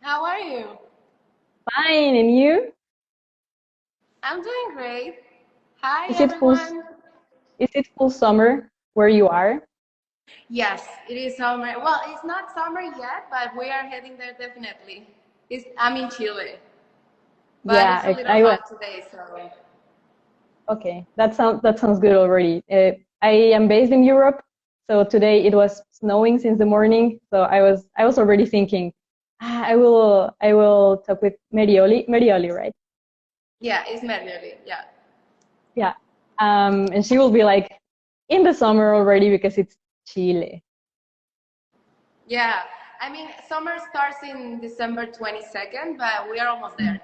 How are you? Fine, and you? I'm doing great. Hi, Is it full everyone. is it full summer where you are? Yes, it is summer. Well, it's not summer yet, but we are heading there definitely. I'm in Chile, but Yeah, it's a little I went. hot today, so. Okay, that sounds good already. I am based in Europe, so today it was snowing since the morning. So I was already thinking, I will talk with Merioli, right? Yeah, it's Mercury. Yeah. Yeah. And she will be like in the summer already because it's Chile. Yeah. I mean, summer starts in December 22nd, but we are almost there.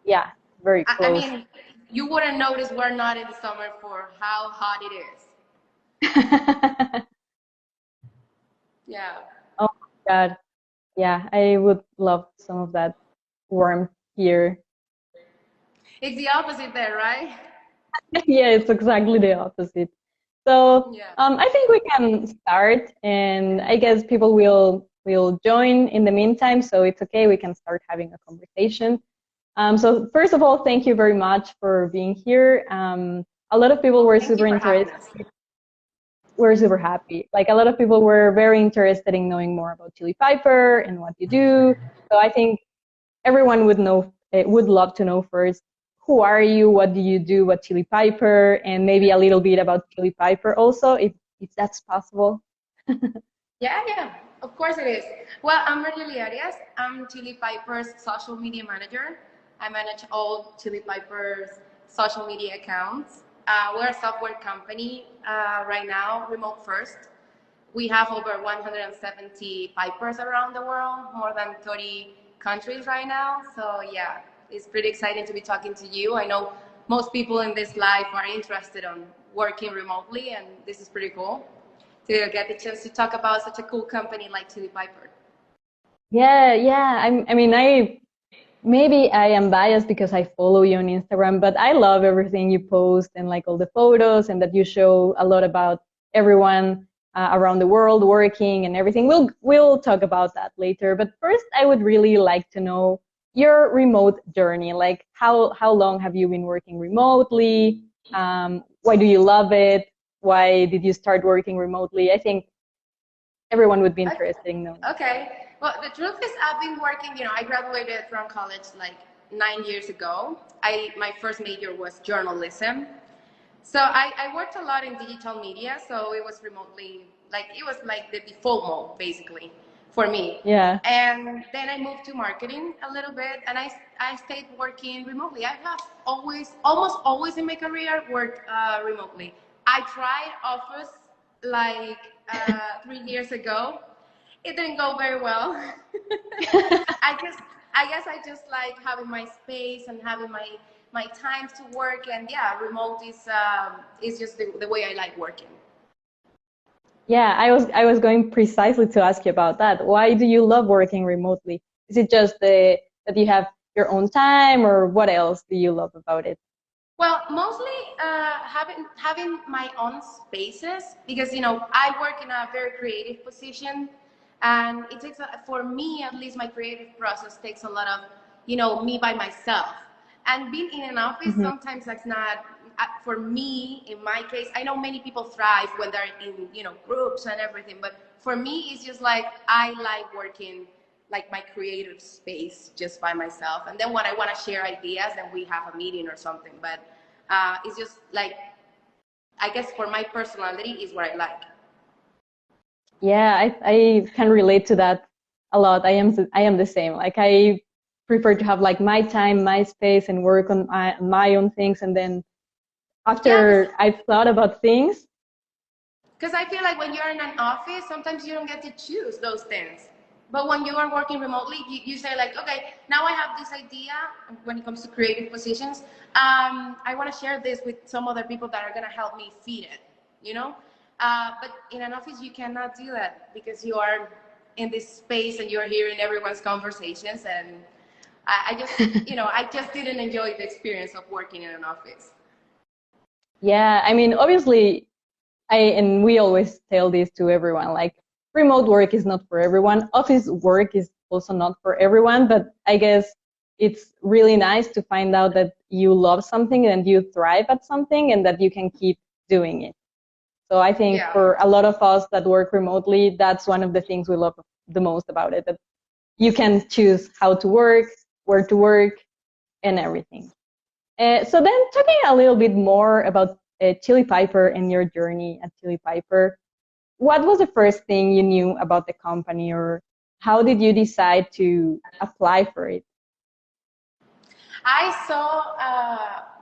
Yeah, very I close. mean, you wouldn't notice we're not in the summer for how hot it is. Yeah. Oh my God. Yeah, I would love some of that warmth here. It's the opposite there, right? Yeah, it's exactly the opposite. So Yeah. I think we can start, and I guess people will join in the meantime. So it's okay. We can start having a conversation. So first of all, thank you very much for being here. A lot of people Well, were thank you super for having interested. us. We're super happy. Like a lot of people were very interested in knowing more about Chili Piper and what you do. So I think everyone would love to know first, who are you, what do you do, what Chili Piper, and maybe a little bit about Chili Piper also, if that's possible. Yeah, yeah, of course it is. Well, I'm Marjorie Arias. I'm Chili Piper's social media manager. I manage all Chili Piper's social media accounts. We're a software company right now, remote first. We have over 170 Pipers around the world, more than 30 countries right now. So, yeah, it's pretty exciting to be talking to you. I know most people in this life are interested on working remotely, and this is pretty cool to get the chance to talk about such a cool company like Chili Piper. Yeah, yeah. I mean, maybe I am biased because I follow you on Instagram, but I love everything you post and like all the photos and that you show a lot about everyone around the world working and everything. We'll talk about that later. But first, I would really like to know your remote journey. Like how long have you been working remotely? Why do you love it? Why did you start working remotely? I think everyone would be interested in knowing. Okay. Well, the truth is, I've been working. I graduated from college like 9 years ago. My first major was journalism. So I worked a lot in digital media. So it was remotely, like it was like the default mode basically for me. Yeah. And then I moved to marketing a little bit, and I stayed working remotely. I have almost always in my career, worked remotely. I tried office like 3 years ago. It didn't go very well. I just, I guess I just like having my space and having my times to work. And yeah, remote is just the way I like working. Yeah, I was going precisely to ask you about that. Why do you love working remotely? Is it just that you have your own time, or what else do you love about it? Well, mostly having my own spaces because I work in a very creative position, and it takes for me at least my creative process takes a lot of me by myself. And being in an office Hmm. sometimes that's not for me. In my case, I know many people thrive when they're in groups and everything, but for me it's just like I like working like my creative space just by myself. And then when I want to share ideas, then we have a meeting or something. But it's just like, I guess for my personality is what I like. Yeah, I can relate to that a lot. I am the same. Like I prefer to have like my time, my space, and work on my own things, and then Yeah, after I've thought about things. because I feel like when you're in an office, sometimes you don't get to choose those things. But when you are working remotely, you say like, okay, now I have this idea when it comes to creative positions. I want to share this with some other people that are going to help me feed it, you know? But in an office, you cannot do that because you are in this space and you're hearing everyone's conversations. And I just didn't enjoy the experience of working in an office. Yeah, I mean, obviously, we always tell this to everyone, like remote work is not for everyone. Office work is also not for everyone, but I guess it's really nice to find out that you love something and you thrive at something and that you can keep doing it. So I think Yeah. for a lot of us that work remotely, that's one of the things we love the most about it, that you can choose how to work, where to work, and everything. So then talking a little bit more about Chili Piper and your journey at Chili Piper, what was the first thing you knew about the company, or how did you decide to apply for it? I saw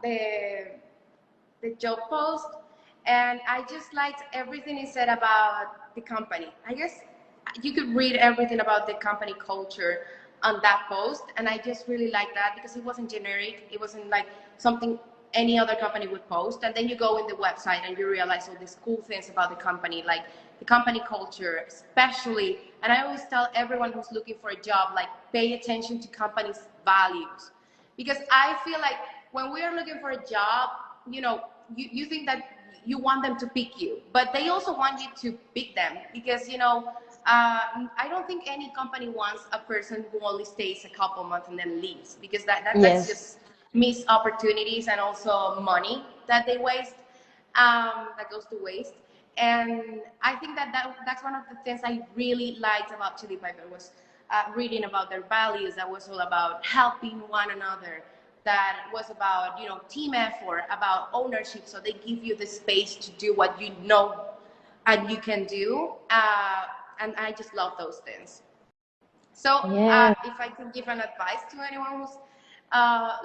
the job post, and I just liked everything it said about the company. I guess you could read everything about the company culture on that post, and I just really liked that because it wasn't generic. It wasn't like something any other company would post, and then you go in the website and you realize all these cool things about the company, like the company culture, especially. And I always tell everyone who's looking for a job, like, pay attention to company's values, because I feel like when we are looking for a job, you think that you want them to pick you, but they also want you to pick them, because I don't think any company wants a person who only stays a couple months and then leaves, because that's Yes. just missed opportunities and also money that they waste, that goes to waste. And I think that's one of the things I really liked about Chili Piper was reading about their values. That was all about helping one another. That was about team effort, about ownership. So they give you the space to do what you know and you can do. And I just love those things. So Yeah. if I can give an advice to anyone who's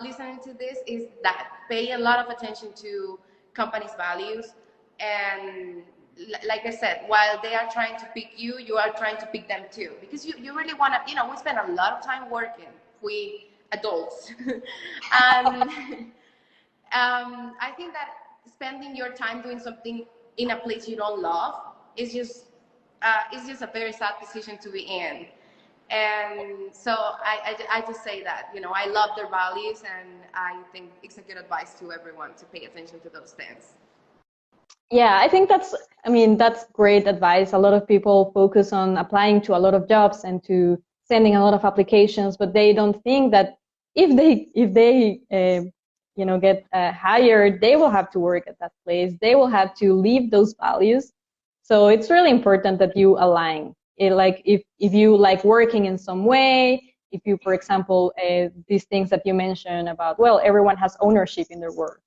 listening to this, is that pay a lot of attention to companies' values. And like I said, while they are trying to pick you, you are trying to pick them too, because you really want to, we spend a lot of time working, we adults. And I think that spending your time doing something in a place you don't love is just a very sad position to be in. And so I just say that, I love their values, and I think it's a good advice to everyone to pay attention to those things. Yeah, I think that's great advice. A lot of people focus on applying to a lot of jobs and to sending a lot of applications, but they don't think that if they get hired, they will have to work at that place. They will have to leave those values. So it's really important that you align. Like if you like working in some way, if you, for example, these things that you mentioned about, well, everyone has ownership in their work,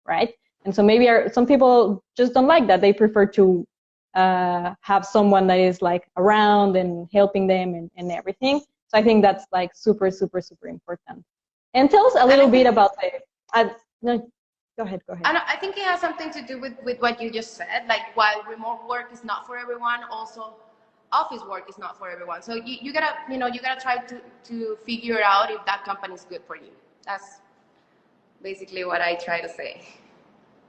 right? And so maybe some people just don't like that. They prefer to have someone that is like around and helping them and everything. So I think that's like super, super, super important. And tell us a And little I bit think about no, go ahead, go ahead. And I think it has something to do with what you just said. Like, while remote work is not for everyone, also office work is not for everyone. So you gotta, you gotta try to figure out if that company is good for you. That's basically what I try to say.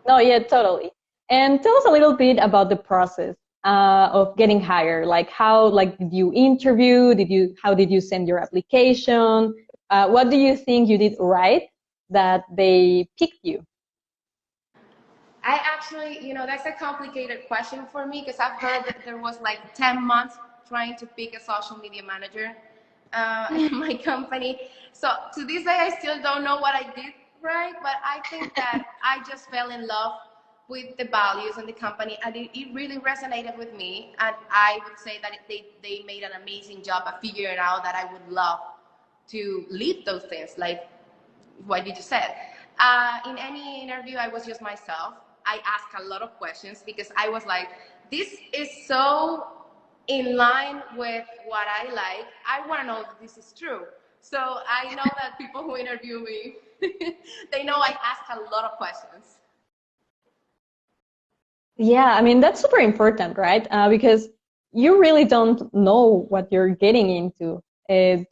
No, yeah, totally. And tell us a little bit about the process of getting hired. Like like did you interview? How did you send your application? What do you think you did right that they picked you? I actually, that's a complicated question for me, because I've heard that there was like 10 months trying to pick a social media manager in my company. So to this day, I still don't know what I did right, but I think that I just fell in love with the values and the company, and it really resonated with me. And I would say that they made an amazing job of figuring out that I would love to lead those things, like what you just said. In any interview, I was just myself. I asked a lot of questions because I was like, this is so in line with what I like. I want to know if this is true. So I know that people who interview me, they know I ask a lot of questions. Yeah, I mean, that's super important, right? Because you really don't know what you're getting into.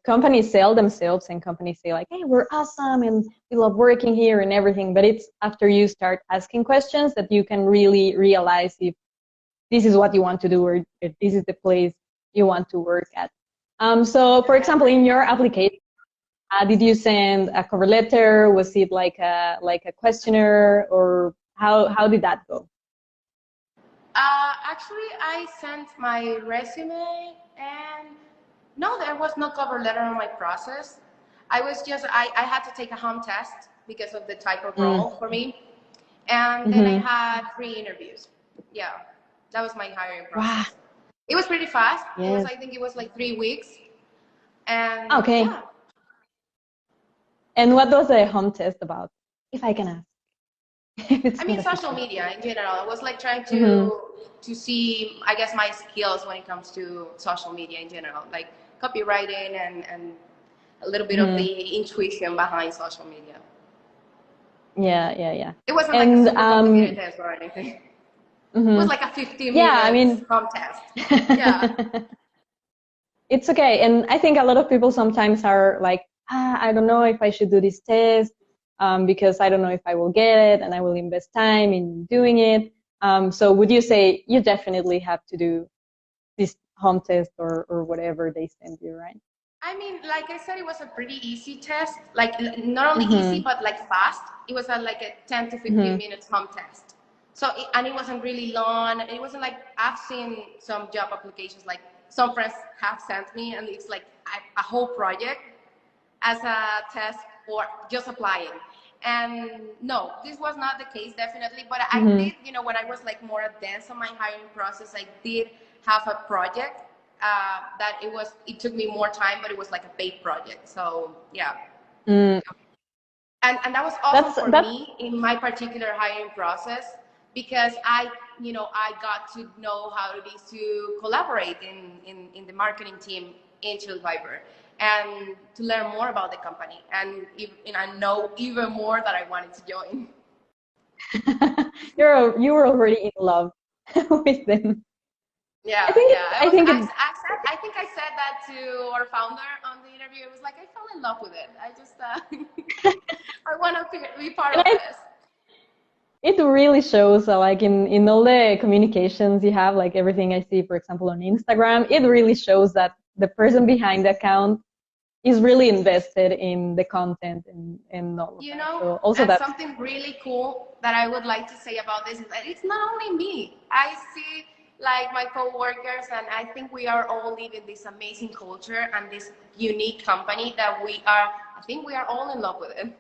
Companies sell themselves and companies say like, hey, we're awesome and we love working here and everything. But it's after you start asking questions that you can really realize if this is what you want to do or if this is the place you want to work at. So, for example, in your application, did you send a cover letter? Was it like a questionnaire, or how did that go? Actually, I sent my resume, and No, there was no cover letter on my process. I had to take a home test because of the type of Mm. role for me. And then I Mm-hmm. had 3 interviews. Yeah, that was my hiring Wow. process. It was pretty fast. Yes. I think it was like 3 weeks. And Okay. yeah, And what was the home test about, if I can ask? If it's I not mean, a social secret. media in general. I was like trying Mm-hmm. to see, I guess, my skills when it comes to social media in general, like copywriting and a little bit of Mm-hmm. the intuition behind social media. Yeah, yeah, yeah. It wasn't like a And super complicated test or anything. It was mhm. like a 15 Yeah, I minutes mean, home test. Yeah. it's okay. And I think a lot of people sometimes are like, I don't know if I should do this test, because I don't know if I will get it and I will invest time in doing it. So would you say you definitely have to do this home test or whatever they send you, right? I mean, like I said, it was a pretty easy test. Like not only easy, Mm-hmm. but like fast. It was like a 10 to 15 Mm-hmm. minutes home test. So, and it wasn't really long. It wasn't like I've seen some job applications like some friends have sent me, and it's like a whole project as a test or just applying. And no, this was not the case, definitely. But I Mm-hmm. did, when I was like more advanced on my hiring process, I did have a project that it took me more time, but it was like a paid project. So yeah. Mm. And that was awesome That's for that. me in my particular hiring process because I got to know how it is to collaborate in the marketing team in Chili Viper and to learn more about the company and I know even more that I wanted to join. You were already in love with them. I Yeah, think yeah. it. I think it. I think I said that to our founder on the interview. It was like I fell in love with it. I just I want to be part And of this. it really shows, like in all the communications you have, like everything I see, for example, on Instagram, it really shows that the person behind the account is really invested in the content and all of that. So also And that's. something really cool that I would like to say about this is that it's not only me. I see like my coworkers, and I think we are all living this amazing culture and this unique company that I think we are all in love with it.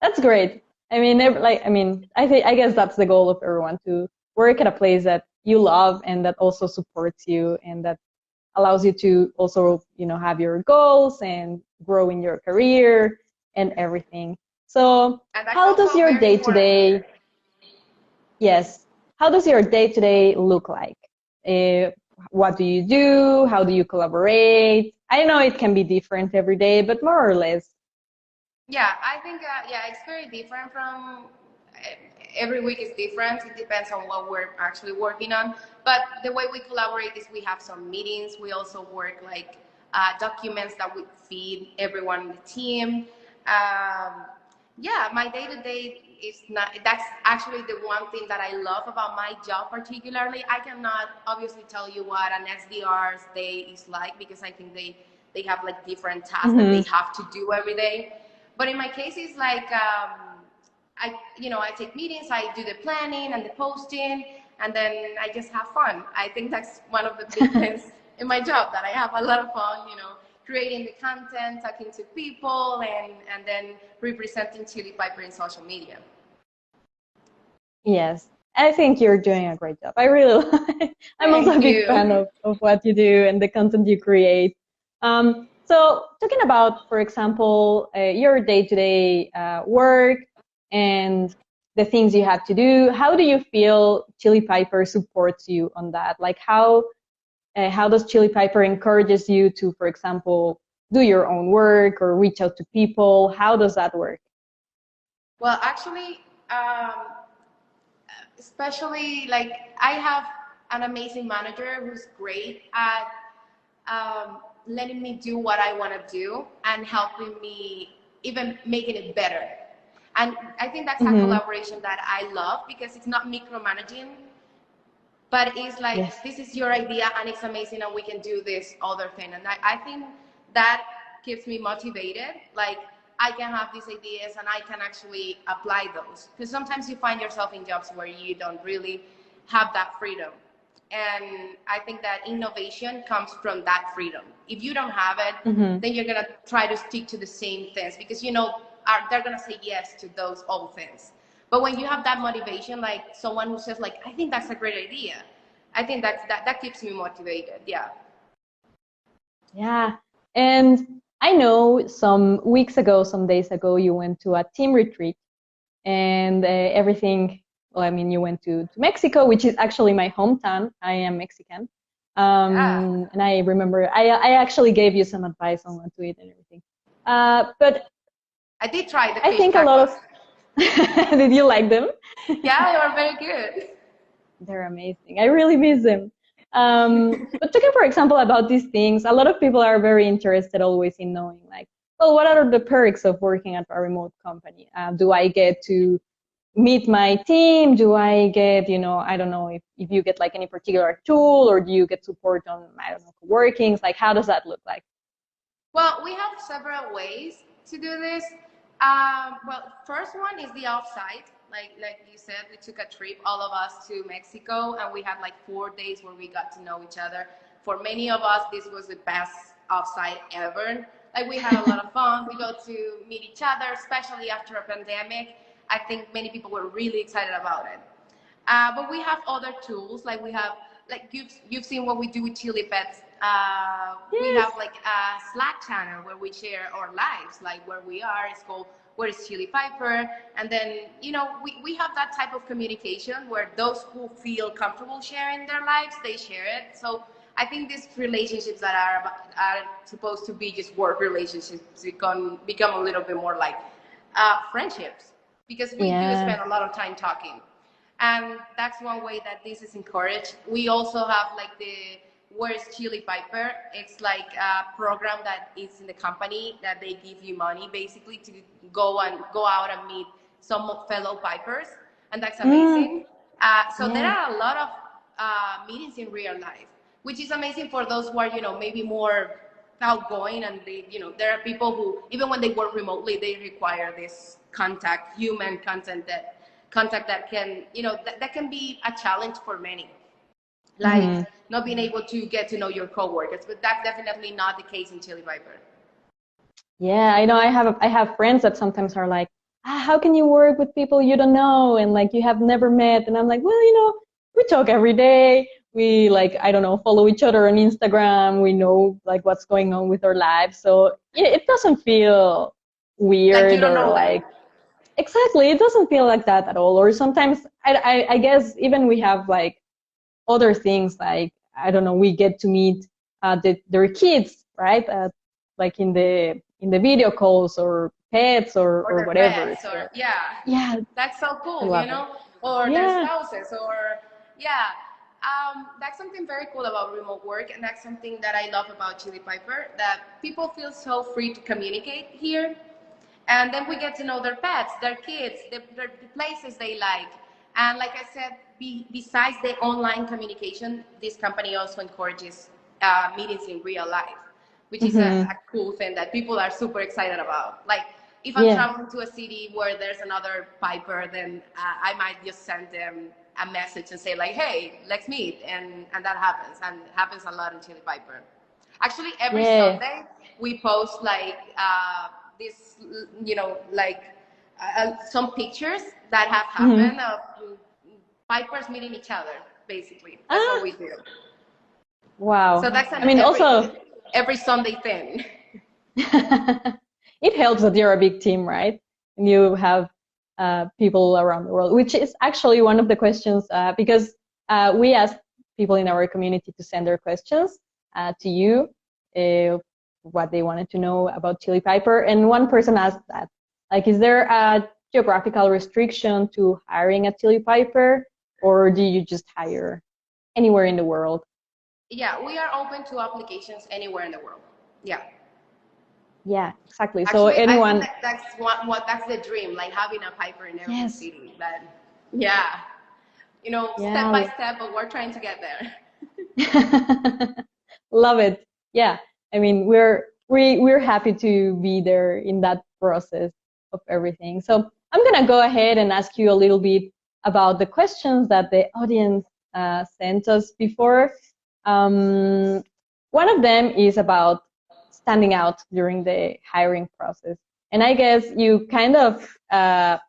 That's great. I mean, I guess that's the goal of everyone, to work at a place that you love and that also supports you and that allows you to also, have your goals and grow in your career and everything. So, And that's how does also your very day to important day, here. yes, how does your day to day look like? Uh, what do you do? How do you collaborate? I know it can be different every day, but more or less. Yeah, I think it's very different from every week is different. It depends on what we're actually working on. But the way we collaborate is we have some meetings. We also work like documents that we feed everyone in the team. Um, yeah, my day to day is not. That's actually the one thing that I love about my job, particularly. I cannot obviously tell you what an SDR's day is like because I think they have like different tasks that they Hmm. have to do every day. But in my case, it's like I take meetings, I do the planning and the posting, and then I just have fun. I think that's one of the big things in my job that I have a lot of fun. Creating the content, talking to people, and then representing Chili Piper in social media. Yes, I think you're doing a great job. I really, I'm also a Thank big fan you. of what you do and the content you create. So talking about, for example, your day-to-day work and the things you have to do, how do you feel Chili Piper supports you on that? Like how does Chili Piper encourages you to, for example, do your own work or reach out to people? How does that work? Well, actually, especially like I have an amazing manager who's great at letting me do what I want to do and helping me even making it better. And I think that's a Mm-hmm. collaboration that I love because it's not micromanaging, but it's like, Yes. this is your idea and it's amazing and we can do this other thing. And I think that keeps me motivated. Like, I can have these ideas and I can actually apply those. Because sometimes you find yourself in jobs where you don't really have that freedom. And I think that innovation comes from that freedom. If you don't have it, Mm-hmm. then you're going to try to stick to the same things because, they're going to say yes to those old things. But when you have that motivation, like someone who says, like, I think that's a great idea, I think that keeps me motivated. Yeah. Yeah. And I know some weeks ago, some days ago, you went to a team retreat and everything. Well, I mean, you went to Mexico, which is actually my hometown. I am Mexican. Yeah. And I remember I actually gave you some advice on what to eat and everything. But I did try the I fish think a lot tacos. of, did you like them? Yeah, they were very good. They're amazing. I really miss them. But talking, for example, about these things, a lot of people are very interested always in knowing, like, well, what are the perks of working at a remote company? Do I get to meet my team? Do I get, I don't know if you get like any particular tool or do you get support on, I don't know, workings? Like, how does that look like? Well, we have several ways to do this. Well, first one is the offsite. Like you said, we took a trip, all of us, to Mexico, and we had like 4 days where we got to know each other. For many of us, this was the best offsite ever. Like we had a lot of fun. We got to meet each other, especially after a pandemic. I think many people were really excited about it. But we have other tools, like we have, like you've seen what we do with Chili Pets. We Yes. have like a Slack channel where we share our lives, like where we are. It's called Where is Chili Piper? And then, we have that type of communication where those who feel comfortable sharing their lives, they share it. So I think these relationships that are supposed to be just work relationships become a little bit more like friendships because we do Yeah. spend a lot of time talking. And that's one way that this is encouraged. We also have like the Where's Chili Piper? It's like a program that is in the company that they give you money basically to go out and meet some fellow pipers, and that's amazing. So there Yeah. are a lot of meetings in real life, which is amazing for those who are maybe more outgoing, and there are people who even when they work remotely they require this human contact that can that can be a challenge for many, like Mm-hmm. not being able to get to know your coworkers. But that's definitely not the case in Chili Viper. Yeah, I know. I have friends that sometimes are like, how can you work with people you don't know and like you have never met? And I'm like, well, we talk every day. We like, I don't know, follow each other on Instagram. We know like what's going on with our lives. So it doesn't feel Like you weird don't or know them. like exactly. It doesn't feel like that at all. Or sometimes I guess even we have like other things like I don't know, we get to meet their kids, right? Like in the video calls or pets Or or their whatever. pets, or So yeah, yeah, that's so I cool, love it. or their Yeah. spouses, or yeah. That's something very cool about remote work, and that's something that I love about Chili Piper, that people feel so free to communicate here. And then we get to know their pets, their kids, the places they like. And like I said, besides the online communication, this company also encourages meetings in real life, which is Hmm. a cool thing that people are super excited about. Like if I'm Yeah. traveling to a city where there's another piper, then I might just send them a message and say like, hey, let's meet. And that happens, and it happens a lot in Chili Piper. Actually, every Yeah. Sunday we post like this, like some pictures that have Hmm. happened of pipers meeting each other. Basically, that's what Ah, we do. So wow. that's I an mean, also, every Sunday thing. it helps that you're a big team, right? And you have people around the world, which is actually one of the questions because we asked people in our community to send their questions to you, what they wanted to know about Chili Piper. And one person asked that, like, is there a geographical restriction to hiring a Chili Piper, or do you just hire anywhere in the world? Yeah, we are open to applications anywhere in the world. Yeah. Yeah, exactly. So Actually, I think anyone, that that's what that's the dream, like having a piper in every yes, city. But yeah, step by yeah. step, but we're trying to get there. Love it. Yeah. I mean, we're happy to be there in that process of everything. So I'm gonna go ahead and ask you a little bit about the questions that the audience sent us before. One of them is about standing out during the hiring process. And I guess you kind of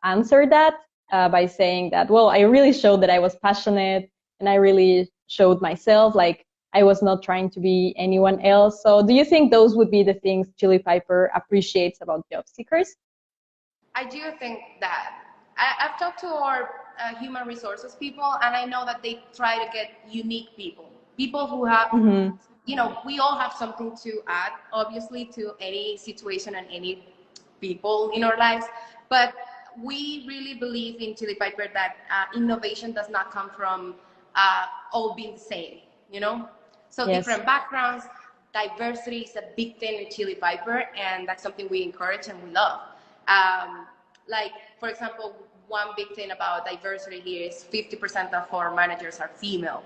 answered that by saying that, well, I really showed that I was passionate and I really showed myself, like I was not trying to be anyone else. So do you think those would be the things Chili Piper appreciates about job seekers? I do think that. I've talked to our human resources people, and I know that they try to get unique people, people who have, we all have something to add, obviously, to any situation and any people in our lives. But we really believe in Chili Piper that innovation does not come from all being the same, you know? So Yes. different backgrounds, diversity is a big thing in Chili Piper, and that's something we encourage and we love. Like, for example, one big thing about diversity here is 50% of our managers are female.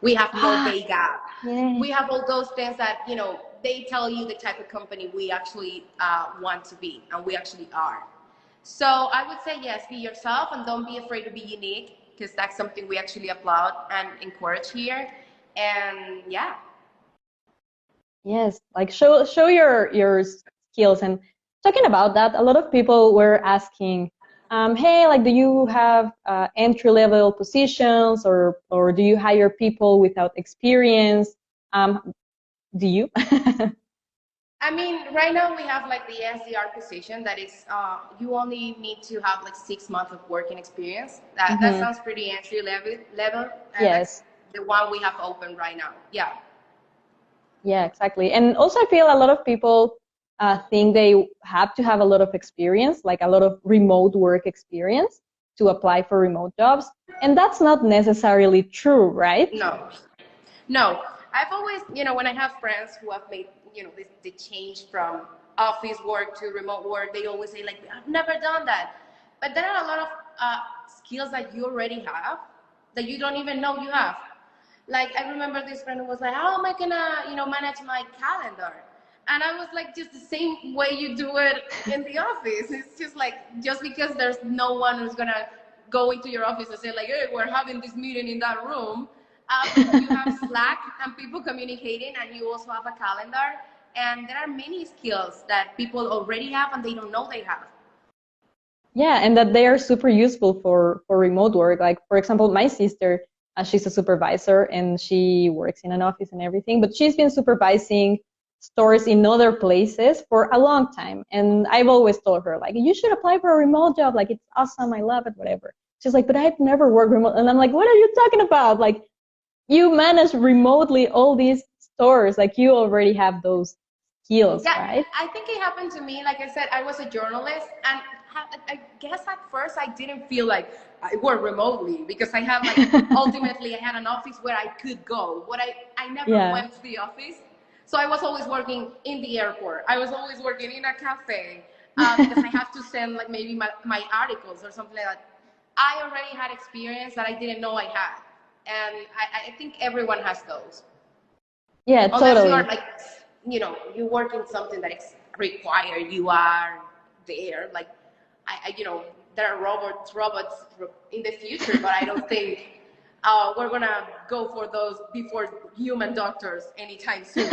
We have no pay gap. Yeah. We have all those things that, they tell you the type of company we actually want to be, and we actually are. So I would say, yes, be yourself and don't be afraid to be unique, because that's something we actually applaud and encourage here. And yeah. Yes, like show your skills. And talking about that, a lot of people were asking, hey, like, do you have entry-level positions, or do you hire people without experience? Do you? I mean, right now we have like the SDR position that is, you only need to have like 6 months of working experience. That sounds pretty entry level. And Yes. that's the one we have open right now. Yeah. Yeah, exactly. And also I feel a lot of people think they have to have a lot of experience, like a lot of remote work experience to apply for remote jobs. And that's not necessarily true, right? No. I've always, when I have friends who have made, the change from office work to remote work, they always say, like, I've never done that. But there are a lot of skills that you already have that you don't even know you have. Like, I remember this friend who was like, how am I gonna, manage my calendar? And I was like, just the same way you do it in the office. It's just like, just because there's no one who's gonna go into your office and say like, hey, we're having this meeting in that room. You have Slack and people communicating, and you also have a calendar. And there are many skills that people already have and they don't know they have. Yeah, and that they are super useful for remote work. Like, for example, my sister, she's a supervisor and she works in an office and everything, but she's been supervising stores in other places for a long time. And I've always told her, like, you should apply for a remote job. Like, it's awesome. I love it, whatever. She's like, but I've never worked remote. And I'm like, what are you talking about? Like, you manage remotely all these stores. Like, you already have those skills, Yeah, right? I think it happened to me. Like I said, I was a journalist, and I guess at first I didn't feel like I work remotely, because I have like, ultimately I had an office where I could go, but I never went to the office. So I was always working in the airport. I was always working in a cafe, because I have to send like maybe my articles or something like that. I already had experience that I didn't know I had, and I think everyone has those. Yeah, Unless totally. you are like, you work in something that is required, you are there. Like, there are robots in the future, but I don't think we're gonna go for those before human doctors anytime soon.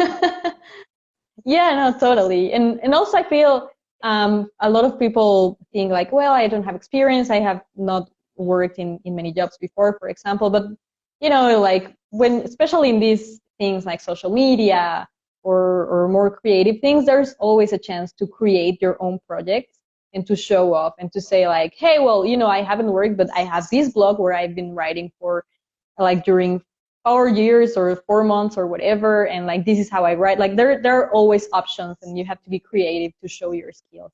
Yeah, no, totally. And also I feel a lot of people think like, well, I don't have experience. I have not worked in many jobs before, for example. But, like when, especially in these things like social media or more creative things, there's always a chance to create your own projects and to show off and to say like, hey, well, I haven't worked, but I have this blog where I've been writing for like during 4 years or 4 months or whatever, and like this is how I write. Like there are always options, and you have to be creative to show your skills.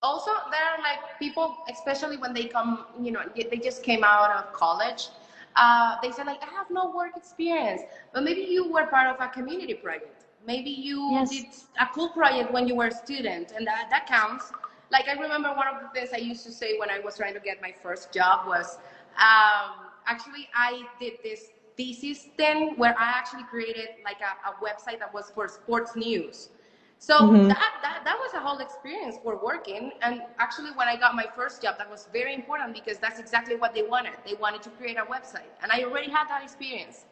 Also, there are like people, especially when they come, they just came out of college. They say like, I have no work experience, but maybe you were part of a community project. Maybe you did a cool project when you were a student, and that counts. Like, I remember one of the things I used to say when I was trying to get my first job was, actually, I did this thesis thing where I actually created like a website that was for sports news. So Mm-hmm. that was a whole experience for working. And actually, when I got my first job, that was very important because that's exactly what they wanted. They wanted to create a website, and I already had that experience.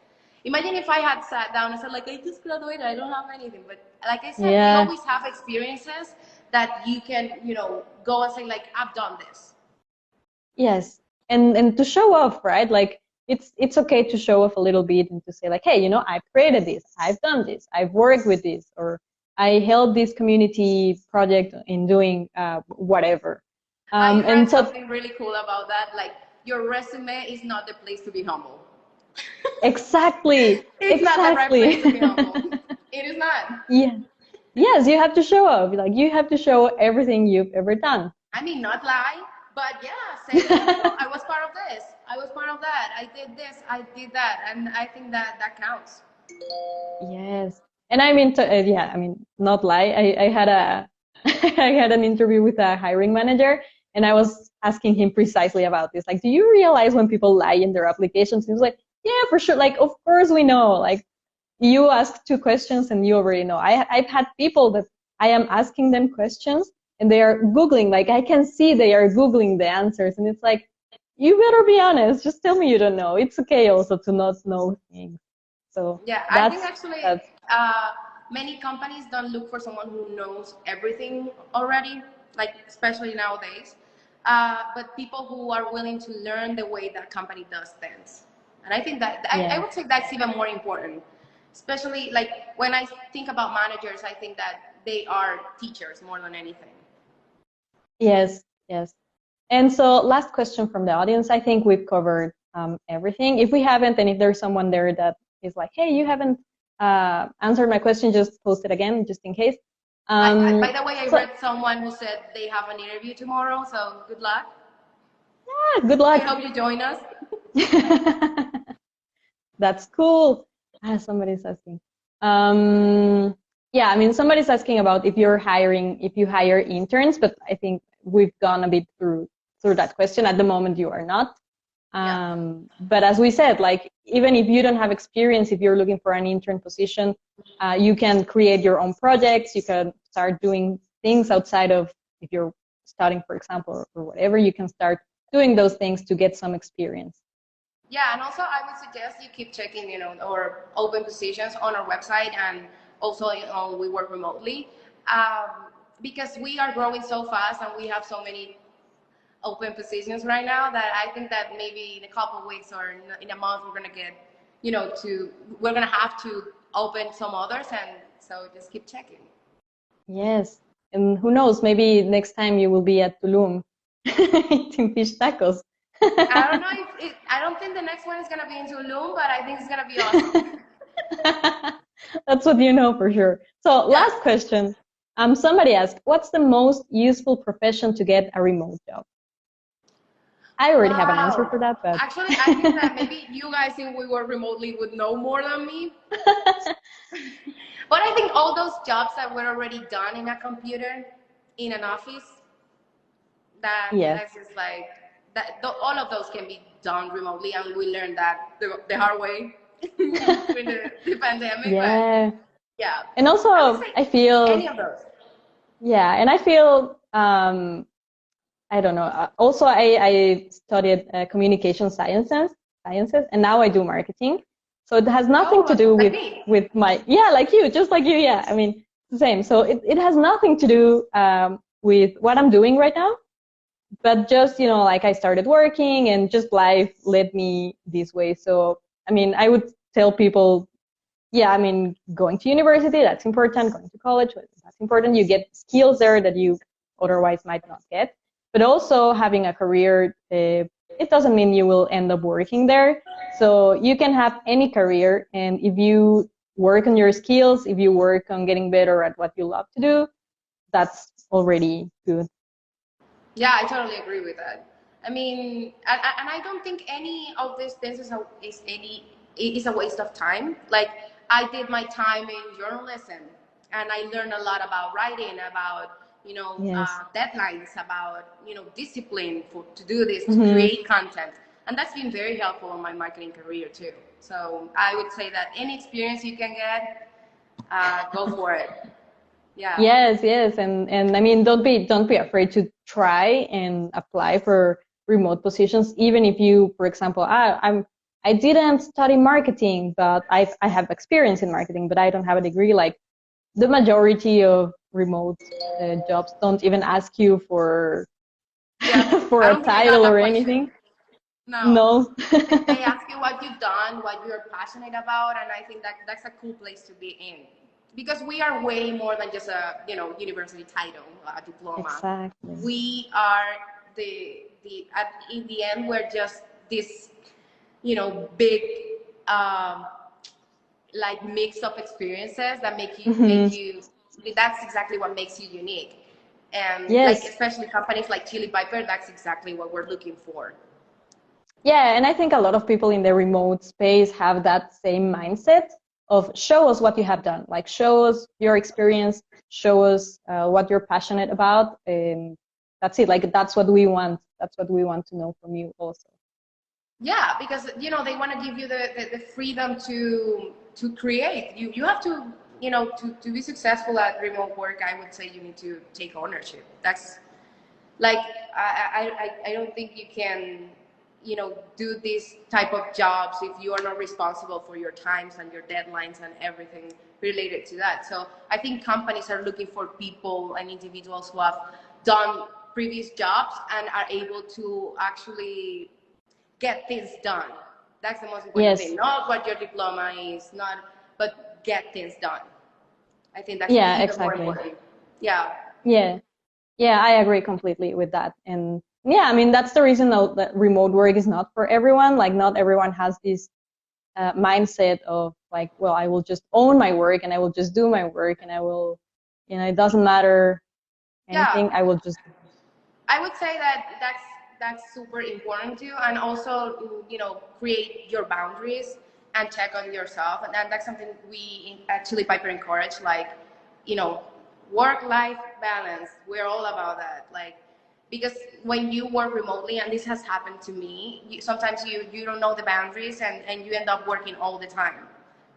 Imagine if I had sat down and said, like, I just graduated, I don't have anything. But like I said, we Yeah. always have experiences that you can, go and say, like, I've done this. Yes. And to show off, right? Like it's okay to show off a little bit and to say like, hey, I've created this, I've done this, I've worked with this, or I held this community project in doing whatever. I And read so something really cool about that. Like, your resume is not the place to be humble. exactly, It's not the right place exactly. to be humble. It is not. Yeah. Yes, you have to show off. Like you have to show everything you've ever done. I mean, not lie, but yeah, say like, I was part of this, I was part of that, I did this, I did that, and I think that counts. Yes. And I mean, yeah, I mean, not lie. I had I had an interview with a hiring manager, and I was asking him precisely about this. Like, do you realize when people lie in their applications? He was like, yeah, for sure. Like, of course we know. Like, you ask two questions and you already know. I've had people that I am asking them questions and they are Googling. Like, I can see they are Googling the answers, and it's like, you better be honest. Just tell me you don't know. It's okay also to not know things. So Yeah, I think actually that's many companies don't look for someone who knows everything already, like especially nowadays, but people who are willing to learn the way that company does things. And I think that I yeah. would say that's even more important, especially like when I think about managers, I think that they are teachers more than anything. Yes, yes. And so last question from the audience. I think we've covered everything. If we haven't, and if there's someone there that is like, hey, you haven't answered my question, just post it again, just in case. By the way, I So read someone who said they have an interview tomorrow, so good luck. yeah, good I luck. hope you join us. That's cool. Somebody's asking. Um, yeah, I mean, somebody's asking about if you hire interns, but I think we've gone a bit through that question. At the moment, you are not. Yeah. But as we said, like even if you don't have experience, if you're looking for an intern position, you can create your own projects. You can start doing things outside of if you're studying, for example, or whatever. You can start doing those things to get some experience. Yeah, and also I would suggest you keep checking, our open positions on our website, and also, we work remotely, because we are growing so fast and we have so many open positions right now that I think that maybe in a couple of weeks or in a month we're gonna get, we're gonna have to open some others, and so just keep checking. Yes, and who knows? Maybe next time you will be at Tulum eating fish tacos. I don't know I don't think the next one is gonna be in Tulum, but I think it's gonna be awesome. That's what you know for sure. So, Yeah. last question. Somebody asked, what's the most useful profession to get a remote job? I already have an answer Wow. for that, but Actually, I think that maybe you guys, if we were remotely, would know more than me. But I think all those jobs that were already done in a computer, in an office, yes. that's just like that. All of those can be done remotely, and we learned that the hard way during the pandemic. But Yeah. yeah, And I would also, say I feel, any of those. yeah, and I feel, I don't know. Also, I studied communication sciences, and now I do marketing. So it has nothing to Oh, do like me. with my, yeah, like you, just like you. Yeah, I mean, the same. So it has nothing to do with what I'm doing right now, but just, like I started working and just life led me this way. So, I mean, I would tell people, yeah, I mean, going to university, that's important. Going to college, that's important. You get skills there that you otherwise might not get. But also having a career, it doesn't mean you will end up working there. So you can have any career, and if you work on your skills, if you work on getting better at what you love to do, that's already good. Yeah, I totally agree with that. I mean, and I don't think any of these things is a waste of time. Like, I did my time in journalism, and I learned a lot about writing, about Yes. deadlines, about discipline to do this, to Mm-hmm. create content, and that's been very helpful in my marketing career too. So I would say that any experience you can get, go for it. Yeah. Yes, yes, and I mean, don't be afraid to try and apply for remote positions, even if you, for example, I didn't study marketing, but I have experience in marketing, but I don't have a degree. Like the majority of remote jobs don't even ask you for Yeah. for I a don't think I got title or that question. anything. No. No. They ask you what you've done, what you're passionate about, and I think that that's a cool place to be in. Because we are way more than just a university title, a diploma. Exactly. We are in the end we're just this big um, like mix of experiences that Hmm. make you that's exactly what makes you unique. And like Yes. especially companies like Chili Piper, that's exactly what we're looking for. Yeah, and I think a lot of people in the remote space have that same mindset of show us what you have done, like show us your experience, show us what you're passionate about, and that's it. Like that's what we want. That's what we want to know from you also. Yeah, because they want to give you the freedom to create. You have to to be successful at remote work. I would say you need to take ownership. That's like I don't think you can do this type of jobs if you are not responsible for your times and your deadlines and everything related to that. So I think companies are looking for people and individuals who have done previous jobs and are able to actually get things done. That's the most important Yes. thing. Not what your diploma is, not, but get things done. I think that's Yeah, even more exactly. important. Yeah. Yeah. Yeah, I agree completely with that. And yeah, I mean, that's the reason though that remote work is not for everyone. Like not everyone has this mindset of like, well, I will just own my work and I will just do my work and I will, it doesn't matter Yeah. anything. I will just, I would say that that's super important too, and also create your boundaries and check on yourself, and that's something we at Chili Piper encourage, like you know, work-life balance. We're all about that, like because when you work remotely, and this has happened to me, sometimes you don't know the boundaries, and you end up working all the time.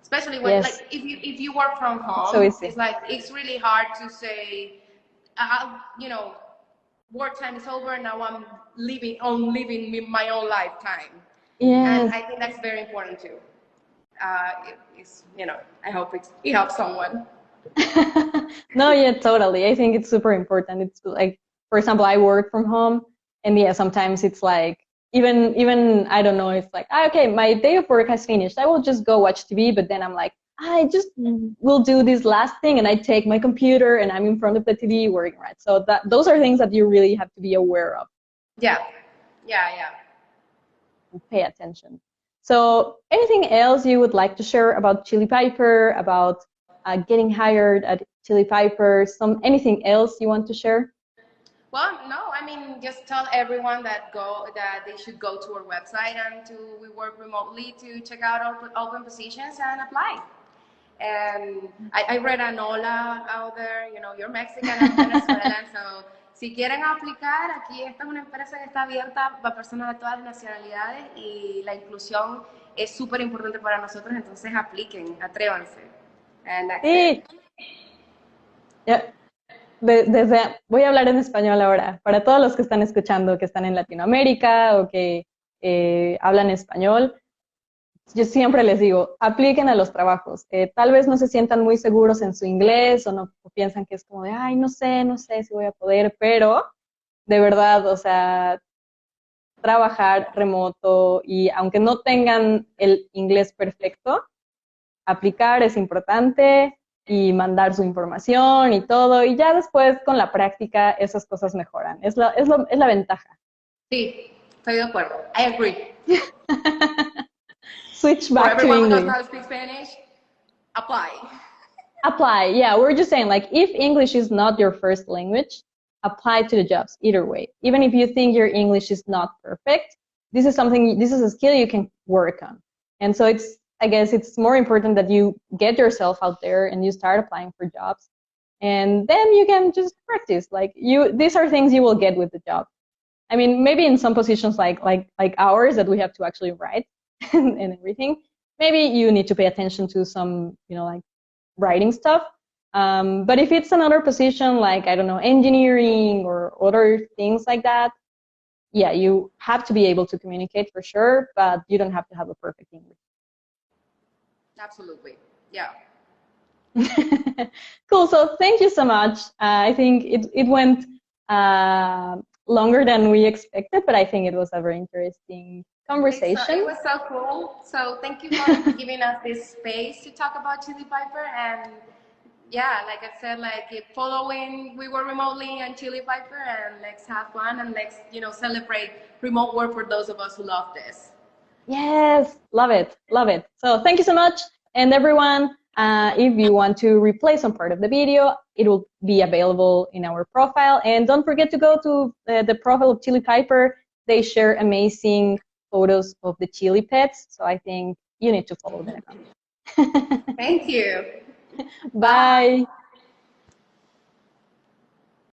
Especially when yes, like if you work from it's so home, easy. it's really hard to say, work time is over. Now I'm living my own lifetime, and Yes. I think that's very important too. It's I hope it helps someone. No, yeah, totally. I think it's super important. It's like, for example, I work from home, and yeah, sometimes it's like even I don't know. It's like okay, my day of work has finished. I will just go watch TV, but then I'm like, I just will do this last thing, and I take my computer and I'm in front of the TV working, right? So that those are things that you really have to be aware of Yeah, yeah. and pay attention. So, anything else you would like to share about Chili Piper, about getting hired at Chili Piper? Anything else you want to share? Well, no, I mean just tell everyone that they should go to our website and we work remotely to check out open positions and apply. And I read an hola out there, you're Mexican, I'm Venezuelan, so si quieren aplicar, aquí esta es una empresa que está abierta para personas de todas las nacionalidades y la inclusión es súper importante para nosotros, entonces apliquen, atrévanse. And that's it. Sí, ya, voy a hablar en español ahora. Para todos los que están escuchando, que están en Latinoamérica o que hablan español, yo siempre les digo, apliquen a los trabajos. Tal vez no se sientan muy seguros en su inglés o piensan que es como de, ay, no sé si voy a poder, pero de verdad, o sea, trabajar remoto y aunque no tengan el inglés perfecto, aplicar es importante y mandar su información y todo, y ya después con la práctica esas cosas mejoran. Es la ventaja. Sí, estoy de acuerdo. I agree. Switch For back to everyone who does English. not speak Spanish, apply. Apply. Yeah, we're just saying like if English is not your first language, apply to the jobs either way. Even if you think your English is not perfect, this is a skill you can work on. And so I guess it's more important that you get yourself out there and you start applying for jobs. And then you can just practice. Like these are things you will get with the job. I mean, maybe in some positions like ours that we have to actually write and everything, maybe you need to pay attention to some, like writing stuff. But if it's another position like, I don't know, engineering or other things like that, yeah, you have to be able to communicate for sure, but you don't have to have a perfect English. Absolutely. Yeah. Cool. So thank you so much. I think it went longer than we expected, but I think it was a very interesting conversation. It was so cool. So thank you for giving us this space to talk about Chili Piper. And yeah, like I said, like following, we were remotely on Chili Piper, and let's have fun and let's, celebrate remote work for those of us who love this. Yes, love it, love it. So thank you so much. And everyone, if you want to replay some part of the video, it will be available in our profile. And don't forget to go to the profile of Chili Piper. They share amazing photos of the chili pets. So I think you need to follow them. Thank you. Bye.